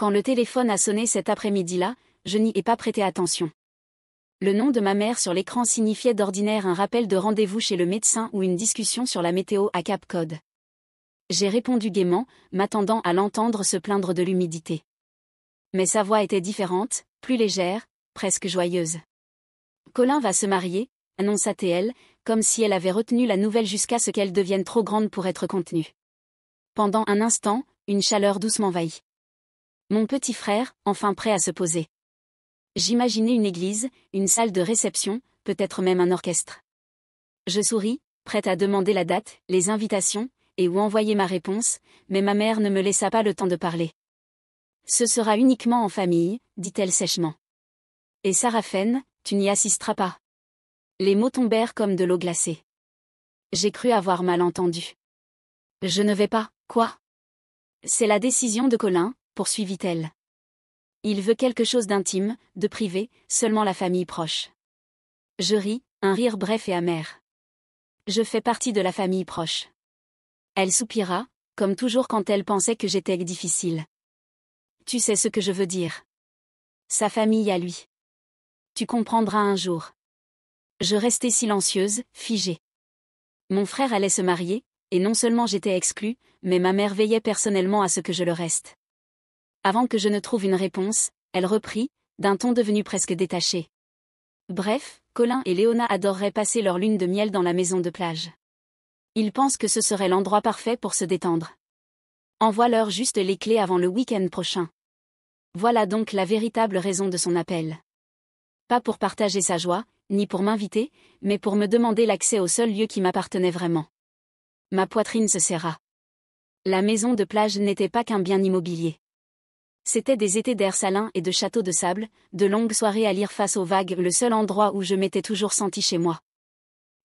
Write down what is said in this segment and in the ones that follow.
Quand le téléphone a sonné cet après-midi-là, je n'y ai pas prêté attention. Le nom de ma mère sur l'écran signifiait d'ordinaire un rappel de rendez-vous chez le médecin ou une discussion sur la météo à Cap Cod. J'ai répondu gaiement, m'attendant à l'entendre se plaindre de l'humidité. Mais sa voix était différente, plus légère, presque joyeuse. Colin va se marier, annonça-t-elle, comme si elle avait retenu la nouvelle jusqu'à ce qu'elle devienne trop grande pour être contenue. Pendant un instant, une chaleur douce m'envahit. Mon petit frère, enfin prêt à se poser. J'imaginais une église, une salle de réception, peut-être même un orchestre. Je souris, prête à demander la date, les invitations, et où envoyer ma réponse, mais ma mère ne me laissa pas le temps de parler. Ce sera uniquement en famille, dit-elle sèchement. Et Sarafen, tu n'y assisteras pas. Les mots tombèrent comme de l'eau glacée. J'ai cru avoir mal entendu. Je ne vais pas, quoi? C'est la décision de Colin, poursuivit-elle. Il veut quelque chose d'intime, de privé, seulement la famille proche. Je ris, un rire bref et amer. Je fais partie de la famille proche. Elle soupira, comme toujours quand elle pensait que j'étais difficile. Tu sais ce que je veux dire. Sa famille à lui. Tu comprendras un jour. Je restais silencieuse, figée. Mon frère allait se marier, et non seulement j'étais exclue, mais ma mère veillait personnellement à ce que je le reste. Avant que je ne trouve une réponse, elle reprit, d'un ton devenu presque détaché. Bref, Colin et Léona adoreraient passer leur lune de miel dans la maison de plage. Ils pensent que ce serait l'endroit parfait pour se détendre. Envoie-leur juste les clés avant le week-end prochain. Voilà donc la véritable raison de son appel. Pas pour partager sa joie, ni pour m'inviter, mais pour me demander l'accès au seul lieu qui m'appartenait vraiment. Ma poitrine se serra. La maison de plage n'était pas qu'un bien immobilier. C'était des étés d'air salin et de châteaux de sable, de longues soirées à lire face aux vagues, le seul endroit où je m'étais toujours senti chez moi.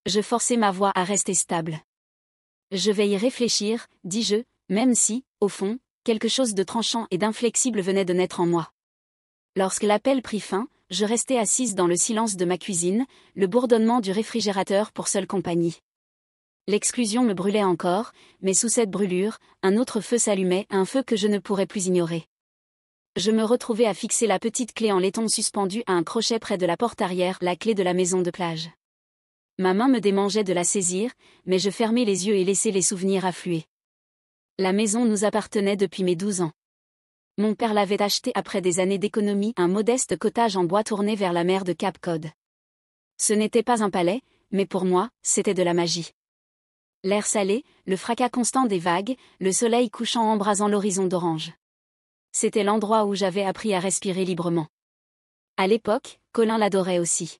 Je forçai ma voix à rester stable. Je vais y réfléchir, dis-je, même si, au fond, quelque chose de tranchant et d'inflexible venait de naître en moi. Lorsque l'appel prit fin, je restai assise dans le silence de ma cuisine, le bourdonnement du réfrigérateur pour seule compagnie. L'exclusion me brûlait encore, mais sous cette brûlure, un autre feu s'allumait, un feu que je ne pourrais plus ignorer. Je me retrouvai à fixer la petite clé en laiton suspendue à un crochet près de la porte arrière, la clé de la maison de plage. Ma main me démangeait de la saisir, mais je fermai les yeux et laissai les souvenirs affluer. La maison nous appartenait depuis mes 12 ans. Mon père l'avait achetée après des années d'économie, un modeste cottage en bois tourné vers la mer de Cap Cod. Ce n'était pas un palais, mais pour moi, c'était de la magie. L'air salé, le fracas constant des vagues, le soleil couchant embrasant l'horizon d'orange. C'était l'endroit où j'avais appris à respirer librement. À l'époque, Colin l'adorait aussi.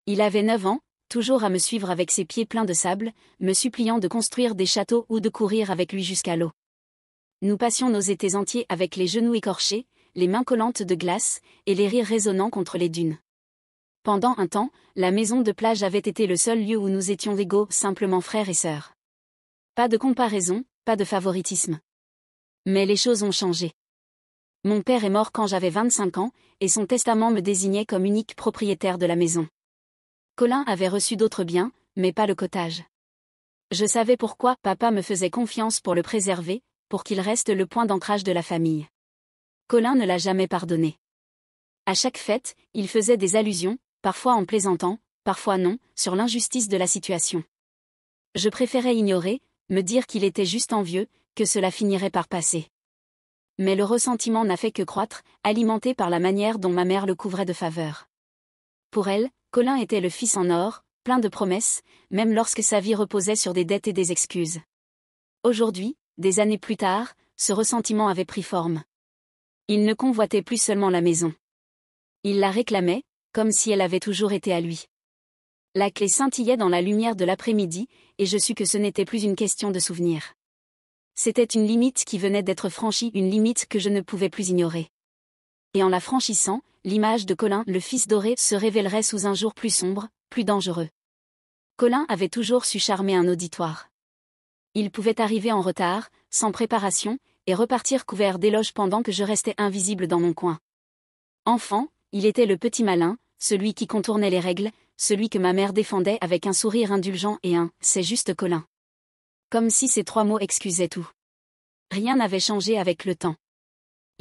Il avait 9 ans, toujours à me suivre avec ses pieds pleins de sable, me suppliant de construire des châteaux ou de courir avec lui jusqu'à l'eau. Nous passions nos étés entiers avec les genoux écorchés, les mains collantes de glace, et les rires résonnants contre les dunes. Pendant un temps, la maison de plage avait été le seul lieu où nous étions égaux, simplement frères et sœurs. Pas de comparaison, pas de favoritisme. Mais les choses ont changé. Mon père est mort quand j'avais 25 ans, et son testament me désignait comme unique propriétaire de la maison. Colin avait reçu d'autres biens, mais pas le cottage. Je savais pourquoi papa me faisait confiance pour le préserver, pour qu'il reste le point d'ancrage de la famille. Colin ne l'a jamais pardonné. À chaque fête, il faisait des allusions, parfois en plaisantant, parfois non, sur l'injustice de la situation. Je préférais ignorer, me dire qu'il était juste envieux, que cela finirait par passer. Mais le ressentiment n'a fait que croître, alimenté par la manière dont ma mère le couvrait de faveurs. Pour elle, Colin était le fils en or, plein de promesses, même lorsque sa vie reposait sur des dettes et des excuses. Aujourd'hui, des années plus tard, ce ressentiment avait pris forme. Il ne convoitait plus seulement la maison. Il la réclamait, comme si elle avait toujours été à lui. La clé scintillait dans la lumière de l'après-midi, et je sus que ce n'était plus une question de souvenir. C'était une limite qui venait d'être franchie, une limite que je ne pouvais plus ignorer. Et en la franchissant, l'image de Colin, le fils doré, se révélerait sous un jour plus sombre, plus dangereux. Colin avait toujours su charmer un auditoire. Il pouvait arriver en retard, sans préparation, et repartir couvert d'éloges pendant que je restais invisible dans mon coin. Enfant, il était le petit malin, celui qui contournait les règles, celui que ma mère défendait avec un sourire indulgent et un « c'est juste Colin ». Comme si ces 3 mots excusaient tout. Rien n'avait changé avec le temps.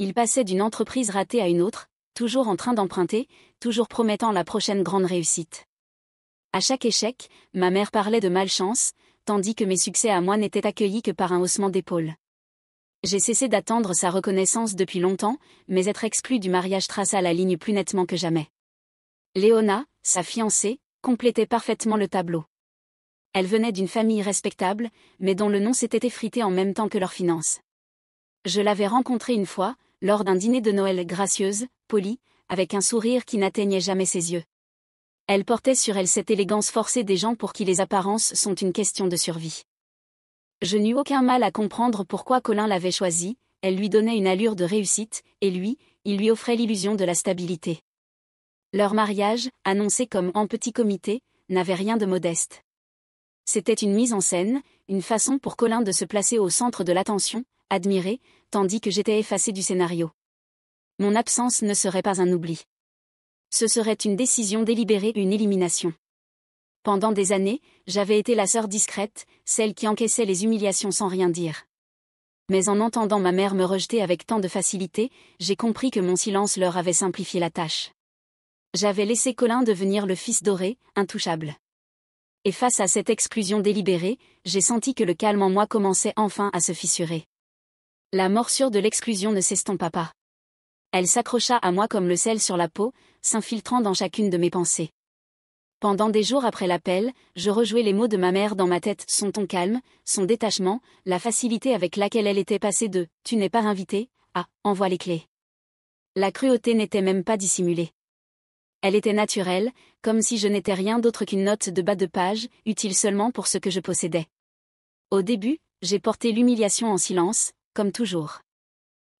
Il passait d'une entreprise ratée à une autre, toujours en train d'emprunter, toujours promettant la prochaine grande réussite. À chaque échec, ma mère parlait de malchance, tandis que mes succès à moi n'étaient accueillis que par un haussement d'épaules. J'ai cessé d'attendre sa reconnaissance depuis longtemps, mais être exclu du mariage traça la ligne plus nettement que jamais. Léona, sa fiancée, complétait parfaitement le tableau. Elle venait d'une famille respectable, mais dont le nom s'était effrité en même temps que leurs finances. Je l'avais rencontrée une fois, lors d'un dîner de Noël gracieuse, polie, avec un sourire qui n'atteignait jamais ses yeux. Elle portait sur elle cette élégance forcée des gens pour qui les apparences sont une question de survie. Je n'eus aucun mal à comprendre pourquoi Colin l'avait choisie, elle lui donnait une allure de réussite, et lui, il lui offrait l'illusion de la stabilité. Leur mariage, annoncé comme en petit comité, n'avait rien de modeste. C'était une mise en scène, une façon pour Colin de se placer au centre de l'attention, admiré, tandis que j'étais effacé du scénario. Mon absence ne serait pas un oubli. Ce serait une décision délibérée, une élimination. Pendant des années, j'avais été la sœur discrète, celle qui encaissait les humiliations sans rien dire. Mais en entendant ma mère me rejeter avec tant de facilité, j'ai compris que mon silence leur avait simplifié la tâche. J'avais laissé Colin devenir le fils doré, intouchable. Et face à cette exclusion délibérée, j'ai senti que le calme en moi commençait enfin à se fissurer. La morsure de l'exclusion ne s'estompa pas. Elle s'accrocha à moi comme le sel sur la peau, s'infiltrant dans chacune de mes pensées. Pendant des jours après l'appel, je rejouais les mots de ma mère dans ma tête, son ton calme, son détachement, la facilité avec laquelle elle était passée de « tu n'es pas invité » à « envoie les clés ». La cruauté n'était même pas dissimulée. Elle était naturelle, comme si je n'étais rien d'autre qu'une note de bas de page, utile seulement pour ce que je possédais. Au début, j'ai porté l'humiliation en silence, comme toujours.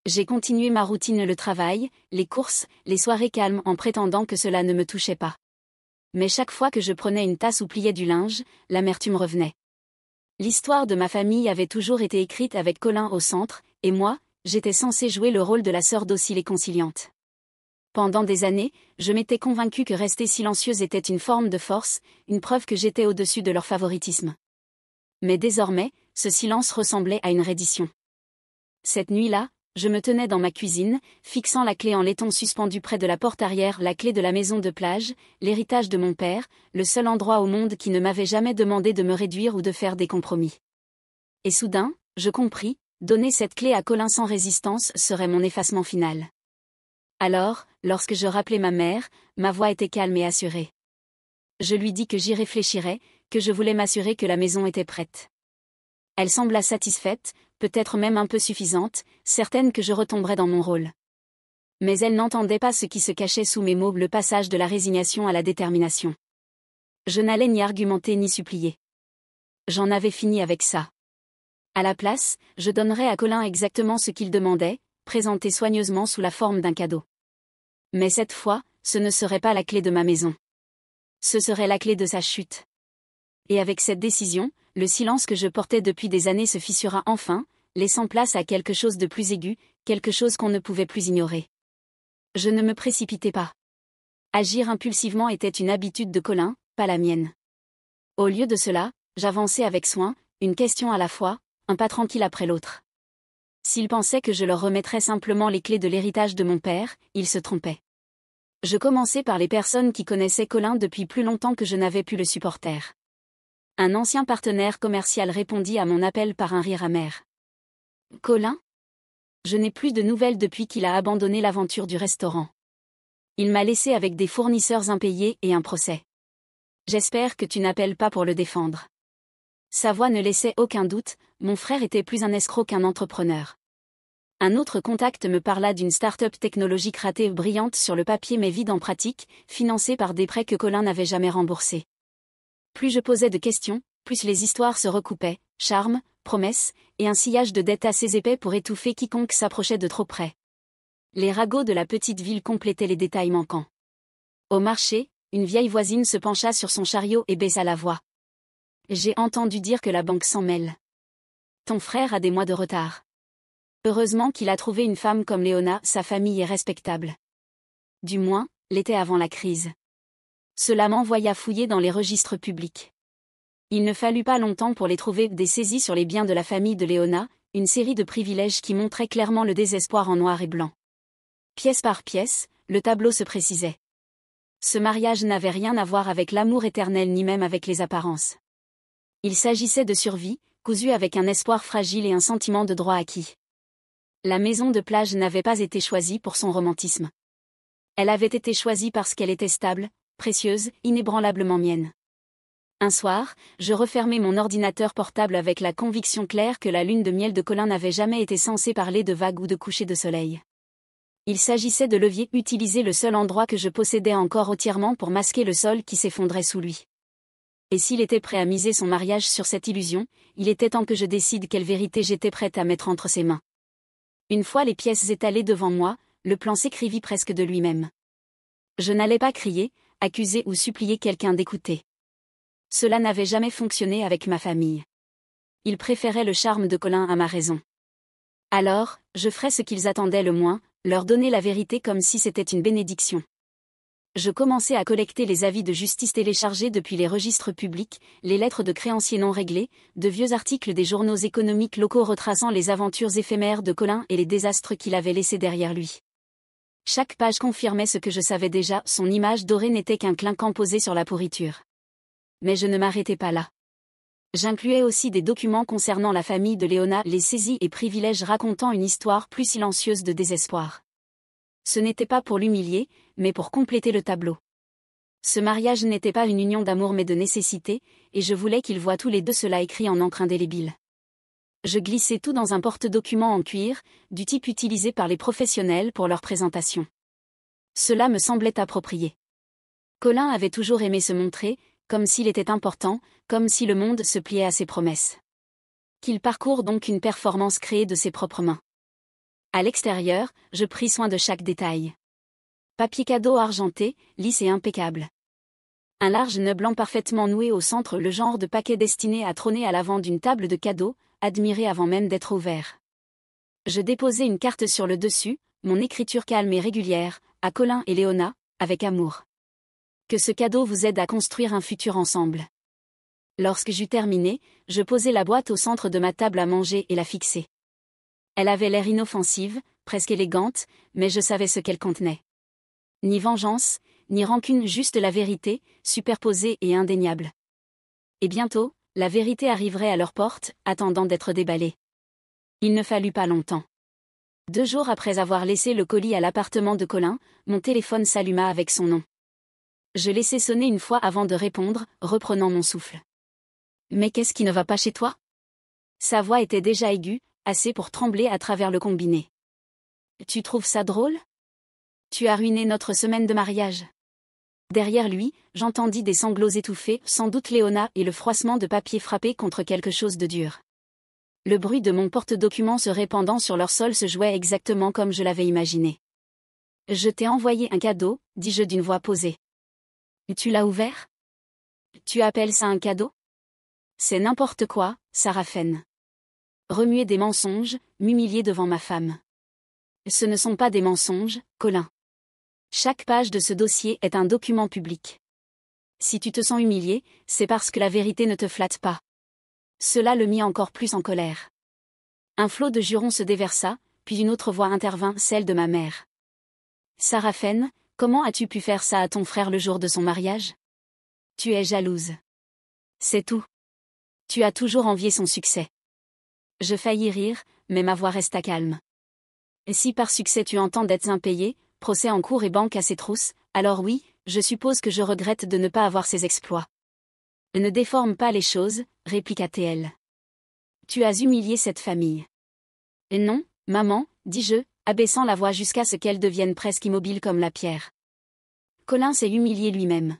J'ai continué ma routine, le travail, les courses, les soirées calmes en prétendant que cela ne me touchait pas. Mais chaque fois que je prenais une tasse ou pliais du linge, l'amertume revenait. L'histoire de ma famille avait toujours été écrite avec Colin au centre, et moi, j'étais censée jouer le rôle de la sœur docile et conciliante. Pendant des années, je m'étais convaincue que rester silencieuse était une forme de force, une preuve que j'étais au-dessus de leur favoritisme. Mais désormais, ce silence ressemblait à une reddition. Cette nuit-là, je me tenais dans ma cuisine, fixant la clé en laiton suspendue près de la porte arrière, la clé de la maison de plage, l'héritage de mon père, le seul endroit au monde qui ne m'avait jamais demandé de me réduire ou de faire des compromis. Et soudain, je compris, donner cette clé à Colin sans résistance serait mon effacement final. Alors, lorsque je rappelai ma mère, ma voix était calme et assurée. Je lui dis que j'y réfléchirais, que je voulais m'assurer que la maison était prête. Elle sembla satisfaite, peut-être même un peu suffisante, certaine que je retomberais dans mon rôle. Mais elle n'entendait pas ce qui se cachait sous mes mots, le passage de la résignation à la détermination. Je n'allais ni argumenter ni supplier. J'en avais fini avec ça. À la place, je donnerais à Colin exactement ce qu'il demandait, présenté soigneusement sous la forme d'un cadeau. Mais cette fois, ce ne serait pas la clé de ma maison. Ce serait la clé de sa chute. Et avec cette décision, le silence que je portais depuis des années se fissura enfin, laissant place à quelque chose de plus aigu, quelque chose qu'on ne pouvait plus ignorer. Je ne me précipitais pas. Agir impulsivement était une habitude de Colin, pas la mienne. Au lieu de cela, j'avançais avec soin, une question à la fois, un pas tranquille après l'autre. S'ils pensaient que je leur remettrais simplement les clés de l'héritage de mon père, ils se trompaient. Je commençais par les personnes qui connaissaient Colin depuis plus longtemps que je n'avais pu le supporter. Un ancien partenaire commercial répondit à mon appel par un rire amer. « Colin ? Je n'ai plus de nouvelles depuis qu'il a abandonné l'aventure du restaurant. Il m'a laissé avec des fournisseurs impayés et un procès. J'espère que tu n'appelles pas pour le défendre. » Sa voix ne laissait aucun doute, mon frère était plus un escroc qu'un entrepreneur. Un autre contact me parla d'une start-up technologique ratée brillante sur le papier mais vide en pratique, financée par des prêts que Colin n'avait jamais remboursés. Plus je posais de questions, plus les histoires se recoupaient, charmes, promesses, et un sillage de dettes assez épais pour étouffer quiconque s'approchait de trop près. Les ragots de la petite ville complétaient les détails manquants. Au marché, une vieille voisine se pencha sur son chariot et baissa la voix. « J'ai entendu dire que la banque s'en mêle. Ton frère a des mois de retard. Heureusement qu'il a trouvé une femme comme Léona, sa famille est respectable. Du moins, l'était avant la crise. » Cela m'envoya fouiller dans les registres publics. Il ne fallut pas longtemps pour les trouver, des saisies sur les biens de la famille de Léona, une série de privilèges qui montraient clairement le désespoir en noir et blanc. Pièce par pièce, le tableau se précisait. Ce mariage n'avait rien à voir avec l'amour éternel ni même avec les apparences. Il s'agissait de survie, cousue avec un espoir fragile et un sentiment de droit acquis. La maison de plage n'avait pas été choisie pour son romantisme. Elle avait été choisie parce qu'elle était stable, précieuse, inébranlablement mienne. Un soir, je refermai mon ordinateur portable avec la conviction claire que la lune de miel de Colin n'avait jamais été censée parler de vagues ou de coucher de soleil. Il s'agissait de levier, utiliser le seul endroit que je possédais encore entièrement pour masquer le sol qui s'effondrait sous lui. Et s'il était prêt à miser son mariage sur cette illusion, il était temps que je décide quelle vérité j'étais prête à mettre entre ses mains. Une fois les pièces étalées devant moi, le plan s'écrivit presque de lui-même. Je n'allais pas crier, accuser ou supplier quelqu'un d'écouter. Cela n'avait jamais fonctionné avec ma famille. Ils préféraient le charme de Colin à ma raison. Alors, je ferais ce qu'ils attendaient le moins, leur donner la vérité comme si c'était une bénédiction. Je commençai à collecter les avis de justice téléchargés depuis les registres publics, les lettres de créanciers non réglées, de vieux articles des journaux économiques locaux retraçant les aventures éphémères de Colin et les désastres qu'il avait laissés derrière lui. Chaque page confirmait ce que je savais déjà, son image dorée n'était qu'un clinquant posé sur la pourriture. Mais je ne m'arrêtais pas là. J'incluais aussi des documents concernant la famille de Léona, les saisies et privilèges racontant une histoire plus silencieuse de désespoir. Ce n'était pas pour l'humilier, mais pour compléter le tableau. Ce mariage n'était pas une union d'amour mais de nécessité, et je voulais qu'ils voient tous les deux cela écrit en encre indélébile. Je glissais tout dans un porte-document en cuir, du type utilisé par les professionnels pour leur présentation. Cela me semblait approprié. Colin avait toujours aimé se montrer, comme s'il était important, comme si le monde se pliait à ses promesses. Qu'il parcourt donc une performance créée de ses propres mains. À l'extérieur, je pris soin de chaque détail. Papier cadeau argenté, lisse et impeccable. Un large nœud blanc parfaitement noué au centre, le genre de paquet destiné à trôner à l'avant d'une table de cadeaux, admiré avant même d'être ouvert. Je déposai une carte sur le dessus, mon écriture calme et régulière, à Colin et Léona, avec amour. Que ce cadeau vous aide à construire un futur ensemble. Lorsque j'eus terminé, je posai la boîte au centre de ma table à manger et la fixai. Elle avait l'air inoffensive, presque élégante, mais je savais ce qu'elle contenait. Ni vengeance, ni rancune, juste la vérité, superposée et indéniable. Et bientôt, la vérité arriverait à leur porte, attendant d'être déballée. Il ne fallut pas longtemps. 2 jours après avoir laissé le colis à l'appartement de Colin, mon téléphone s'alluma avec son nom. Je laissai sonner une fois avant de répondre, reprenant mon souffle. « Mais qu'est-ce qui ne va pas chez toi ?» Sa voix était déjà aiguë, assez pour trembler à travers le combiné. « Tu trouves ça drôle ? Tu as ruiné notre semaine de mariage. » Derrière lui, j'entendis des sanglots étouffés, sans doute Léona et le froissement de papier frappé contre quelque chose de dur. Le bruit de mon porte-documents se répandant sur leur sol se jouait exactement comme je l'avais imaginé. « Je t'ai envoyé un cadeau, dis-je d'une voix posée. Tu l'as ouvert ? Tu appelles ça un cadeau ? C'est n'importe quoi, Sarafène. Remuer des mensonges, m'humilier devant ma femme. Ce ne sont pas des mensonges, Colin. Chaque page de ce dossier est un document public. Si tu te sens humilié, c'est parce que la vérité ne te flatte pas. Cela le mit encore plus en colère. Un flot de jurons se déversa, puis une autre voix intervint, celle de ma mère. Sarafène, comment as-tu pu faire ça à ton frère le jour de son mariage ? Tu es jalouse. C'est tout. Tu as toujours envié son succès. Je faillis rire, mais ma voix resta calme. Et si par succès tu entends dettes impayées, procès en cours et banque à ses trousses, alors oui, je suppose que je regrette de ne pas avoir ses exploits. Ne déforme pas les choses, répliqua-t-elle. Tu as humilié cette famille. Et non, maman, dis-je, abaissant la voix jusqu'à ce qu'elle devienne presque immobile comme la pierre. Colin s'est humilié lui-même.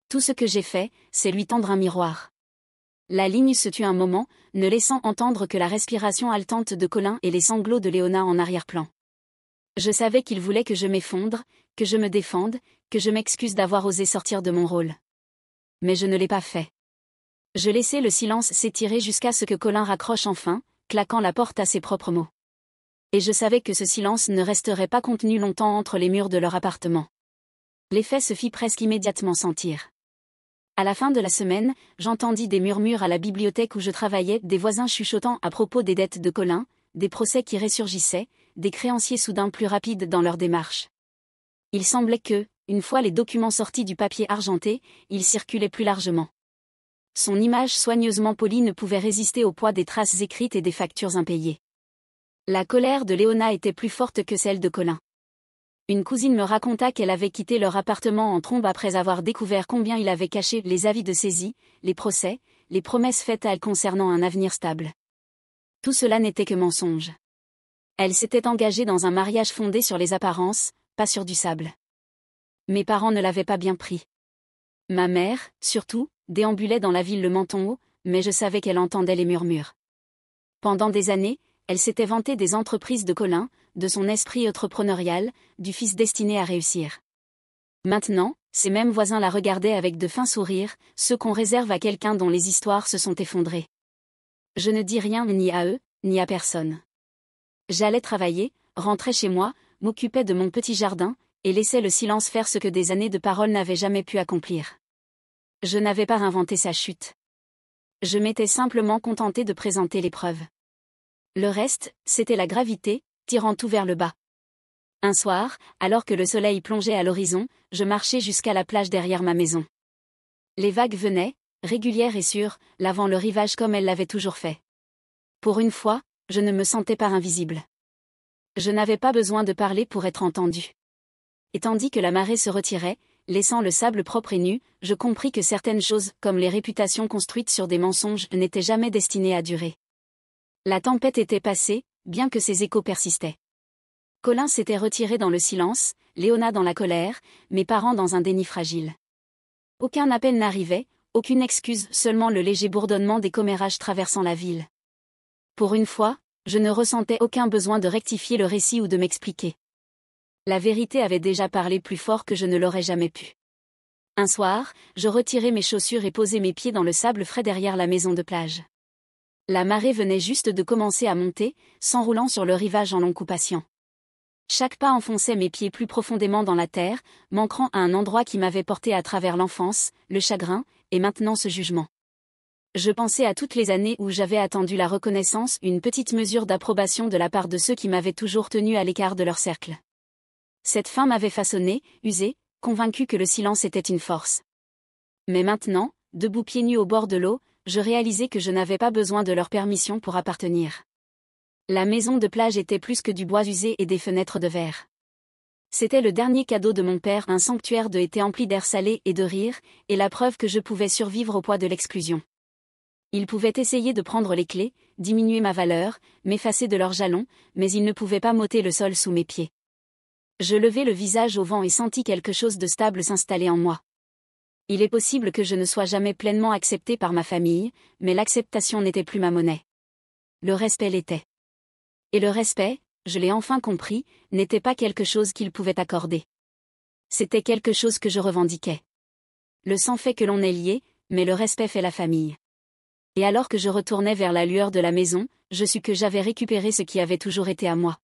Tout ce que j'ai fait, c'est lui tendre un miroir. La ligne se tut un moment, ne laissant entendre que la respiration haletante de Colin et les sanglots de Léona en arrière-plan. Je savais qu'il voulait que je m'effondre, que je me défende, que je m'excuse d'avoir osé sortir de mon rôle. Mais je ne l'ai pas fait. Je laissai le silence s'étirer jusqu'à ce que Colin raccroche enfin, claquant la porte à ses propres mots. Et je savais que ce silence ne resterait pas contenu longtemps entre les murs de leur appartement. L'effet se fit presque immédiatement sentir. À la fin de la semaine, j'entendis des murmures à la bibliothèque où je travaillais, des voisins chuchotant à propos des dettes de Colin, des procès qui ressurgissaient, des créanciers soudain plus rapides dans leur démarche. Il semblait que, une fois les documents sortis du papier argenté, ils circulaient plus largement. Son image soigneusement polie ne pouvait résister au poids des traces écrites et des factures impayées. La colère de Léona était plus forte que celle de Colin. Une cousine me raconta qu'elle avait quitté leur appartement en trombe après avoir découvert combien il avait caché les avis de saisie, les procès, les promesses faites à elle concernant un avenir stable. Tout cela n'était que mensonge. Elle s'était engagée dans un mariage fondé sur les apparences, pas sur du sable. Mes parents ne l'avaient pas bien pris. Ma mère, surtout, déambulait dans la ville le menton haut, mais je savais qu'elle entendait les murmures. Pendant des années, elle s'était vantée des entreprises de Colin, de son esprit entrepreneurial, du fils destiné à réussir. Maintenant, ces mêmes voisins la regardaient avec de fins sourires, ceux qu'on réserve à quelqu'un dont les histoires se sont effondrées. Je ne dis rien ni à eux, ni à personne. J'allais travailler, rentrais chez moi, m'occupais de mon petit jardin, et laissais le silence faire ce que des années de parole n'avaient jamais pu accomplir. Je n'avais pas inventé sa chute. Je m'étais simplement contentée de présenter les preuves. Le reste, c'était la gravité, tirant tout vers le bas. Un soir, alors que le soleil plongeait à l'horizon, je marchais jusqu'à la plage derrière ma maison. Les vagues venaient, régulières et sûres, lavant le rivage comme elles l'avaient toujours fait. Pour une fois, je ne me sentais pas invisible. Je n'avais pas besoin de parler pour être entendue. Et tandis que la marée se retirait, laissant le sable propre et nu, je compris que certaines choses, comme les réputations construites sur des mensonges, n'étaient jamais destinées à durer. La tempête était passée, bien que ses échos persistaient. Colin s'était retiré dans le silence, Léona dans la colère, mes parents dans un déni fragile. Aucun appel n'arrivait, aucune excuse, seulement le léger bourdonnement des commérages traversant la ville. Pour une fois, je ne ressentais aucun besoin de rectifier le récit ou de m'expliquer. La vérité avait déjà parlé plus fort que je ne l'aurais jamais pu. Un soir, je retirai mes chaussures et posai mes pieds dans le sable frais derrière la maison de plage. La marée venait juste de commencer à monter, s'enroulant sur le rivage en longs coups patients. Chaque pas enfonçait mes pieds plus profondément dans la terre, manquant à un endroit qui m'avait porté à travers l'enfance, le chagrin, et maintenant ce jugement. Je pensais à toutes les années où j'avais attendu la reconnaissance, une petite mesure d'approbation de la part de ceux qui m'avaient toujours tenu à l'écart de leur cercle. Cette fin m'avait façonné, usé, convaincu que le silence était une force. Mais maintenant, debout pieds nus au bord de l'eau, je réalisais que je n'avais pas besoin de leur permission pour appartenir. La maison de plage était plus que du bois usé et des fenêtres de verre. C'était le dernier cadeau de mon père, un sanctuaire de été empli d'air salé et de rire, et la preuve que je pouvais survivre au poids de l'exclusion. Ils pouvaient essayer de prendre les clés, diminuer ma valeur, m'effacer de leurs jalons, mais ils ne pouvaient pas m'ôter le sol sous mes pieds. Je levai le visage au vent et sentis quelque chose de stable s'installer en moi. Il est possible que je ne sois jamais pleinement accepté par ma famille, mais l'acceptation n'était plus ma monnaie. Le respect l'était. Et le respect, je l'ai enfin compris, n'était pas quelque chose qu'ils pouvaient accorder. C'était quelque chose que je revendiquais. Le sang fait que l'on est lié, mais le respect fait la famille. Et alors que je retournais vers la lueur de la maison, je sus que j'avais récupéré ce qui avait toujours été à moi.